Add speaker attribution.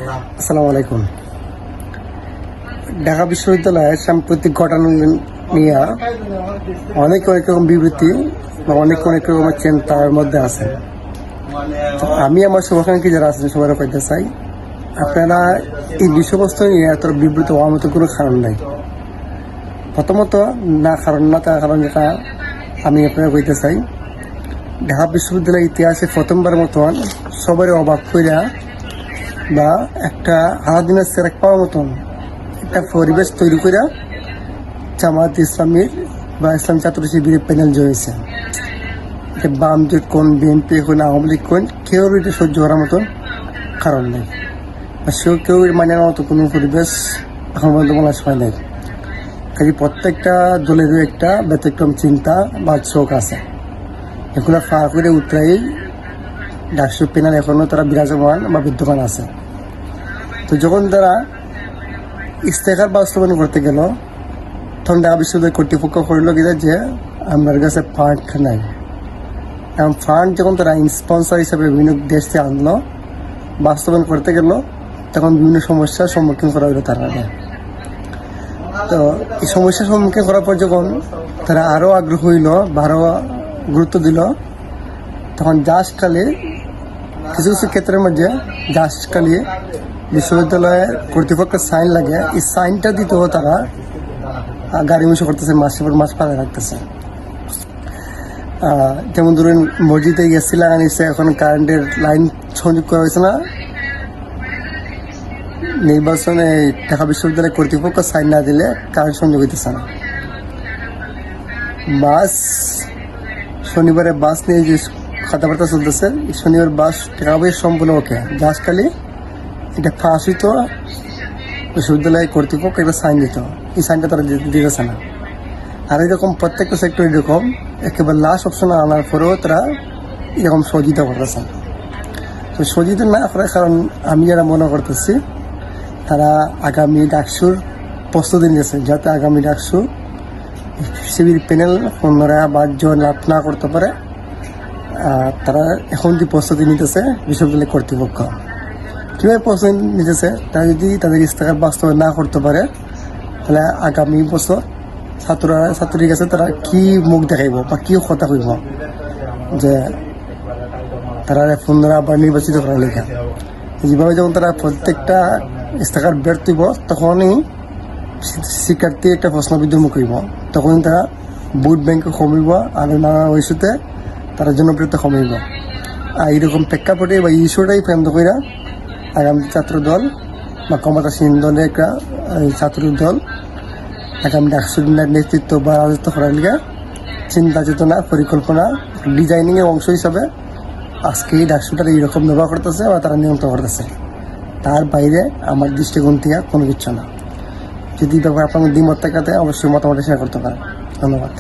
Speaker 1: আসসালামু আলাইকুম। ঢাকা বিশ্ববিদ্যালয়ের সাম্প্রতিক ঘটনা নিয়ে অনেক রকম বিবৃতি বা অনেক রকমের চিন্তার মধ্যে আছে। আমি আমার শুভাকাঙ্ক্ষী যারা আছেন সবাই কইতে চাই, আপনারা এই বিষয়বস্তু নিয়ে এত বিবৃত হওয়ার মতো কোনো কারণ নাই। প্রথমত তার কারণ যেটা আমি আপনারা কইতে চাই, ঢাকা বিশ্ববিদ্যালয়ের ইতিহাসে প্রথমবার মতন সবারই অবাক কইরা বা একটা আলাদিনের সেরেক পাওয়ার মতন একটা পরিবেশ তৈরি করে জামায়াত ইসলামীর বা ইসলাম ছাত্র শিবিরের প্যানেল জয়েছে। এটা বাম জোট কোন, বিএনপি কোন, আওয়ামী লীগ কোন, কেউ এটা সহ্য করার মতন কারণ নেই, বা কেউ মানে মতো কোনো পরিবেশ এখন পর্যন্ত বলা হয় নাই। কাজে প্রত্যেকটা দলেরও একটা ব্যতিক্রম চিন্তা বা চোখ আছে, এগুলো ফাঁক করে উতরাই ডাকসু প্যানেল এখনো তারা বিরাজমান বা বিদ্যমান আছে। তো যখন তারা ইস্তেহার বাস্তবায়ন করতে গেল, তখন ঢাকা বিশ্ববিদ্যালয় কর্তৃপক্ষ করল কি যে আমার কাছে ফান্ড নাই। এবং ফান্ড যখন তারা স্পন্সর হিসাবে বিভিন্ন দেশ থেকে আনলো, বাস্তবায়ন করতে গেল, তখন বিভিন্ন সমস্যার সম্মুখীন করা হলো তারা। তো এই সমস্যার সম্মুখীন করার পর যখন তারা আরও আগ্রহ হইল বা আরও গুরুত্ব দিল, তখন জাসকালে কিছু কিছু ক্ষেত্রের মধ্যে জাসকালে বিশ্ববিদ্যালয়ের কর্তৃপক্ষের সাইন লাগে, এই সাইনটা দিতেও তারা গাড়ি মিশো করতেছে, মাসের পর মাস পাড়ে রাখতেছে। যেমন ধরুন মসজিদে এসি লাগানো হয়েছে, এখন কারেন্টের লাইন সংযোগ করা হয়েছে না, নির্বাচনে ঢাকা বিশ্ববিদ্যালয়ের কর্তৃপক্ষ সাইন না দিলে কারেন্ট সংযোগ হইতেছে না। শনিবারে বাস নিয়ে যে কথাবার্তা চলতেছে, শনিবার বাস ঢাকা সম্পূর্ণ ওকে, জাসকালে এটা ফাঁস হইতো, বিশ্ববিদ্যালয় কর্তৃপক্ষ একটা সাইন দিত, এই সাইনটা তারা দিতেছে না। আর এরকম প্রত্যেকটা সেক্টর এরকম একেবারে লাস্ট অপশন আনার পরেও তারা এরকম সহযোগিতা করতেছে। তো সহযোগিতা না করার কারণ আমি যারা মনে করতেছি, তারা আগামী ডাকসুর প্রস্তুতি নিয়েছে, যাতে আগামী ডাকসু শিবির প্যানেল অন্যরা বাদজন লাভ না করতে পারে। তারা এখন যে প্রস্তুতি নিতেছে বিশ্ববিদ্যালয় কর্তৃপক্ষ, কীভাবে প্রস্তুতি নিতেছে, তারা যদি তাদের ইস্তেহার বাস্তবায়ন না করতে পারে, তাহলে আগামী বছর ছাত্রীর কাছে তারা কি মুখ দেখাইব বা কি কথা কইব যে তারা পুনরায় আবার নির্বাচিত করার লেখা। যেভাবে যখন তারা প্রত্যেকটা ইস্তেহার ব্যর্থ হইব, তখনই শিক্ষার্থী একটা প্রশ্নবিদ্ধের মুখ হইব, তখন তারা ভোট ব্যাংকে কমিব আর নানা ইস্যুতে তারা জনপ্রিয়তা কমিব। আর এইরকম প্রেক্ষাপটে বা ইস্যুটাই কেন্দ্র করে আগামী ছাত্র দল বা ক্ষমতাসীন দলের একটা ছাত্র দল আগামী ডাকসুর নেতৃত্ব বা রাজত্ব করার লিগে চিন্তা চেতনা পরিকল্পনা ডিজাইনিংয়ের অংশ হিসাবে আজকে এই ডাকসুটার এইরকম ব্যবহার করতেছে বা তারা নিয়ন্ত্রণ করতেছে। তার বাইরে আমার দৃষ্টিকোণ থেকে কোনো কিছু না। যদি ব্যাপার আপনার দ্বিমত থাকাতে অবশ্যই মতামত শেয়ার করতে পারেন। ধন্যবাদ।